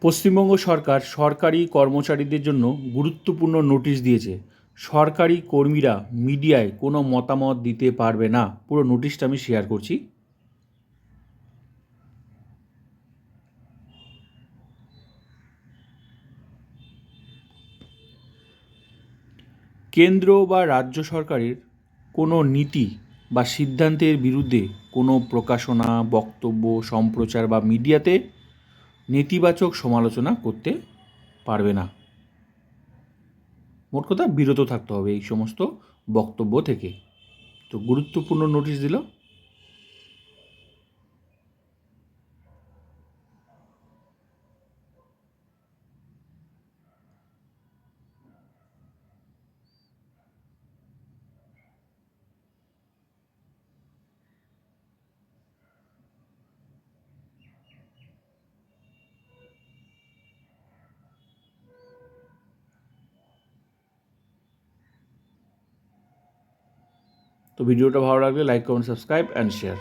পশ্চিমবঙ্গ সরকার সরকারি কর্মচারীদের জন্য গুরুত্বপূর্ণ নোটিশ দিয়েছে। সরকারি কর্মীরা মিডিয়ায় কোনো মতামত দিতে পারবে না। পুরো নোটিশটা আমি শেয়ার করছি। কেন্দ্র বা রাজ্য সরকারের কোনো নীতি বা সিদ্ধান্তের বিরুদ্ধে কোনো প্রকাশনা, বক্তব্য, সম্প্রচার বা মিডিয়াতে নেতিবাচক সমালোচনা করতে পারবে না। মোট কথা বিরত থাকতে হবে এই সমস্ত বক্তব্য থেকে। তো গুরুত্বপূর্ণ নোটিশ দিল। তো ভিডিওটা ভালো লাগলে like, comment, subscribe and share.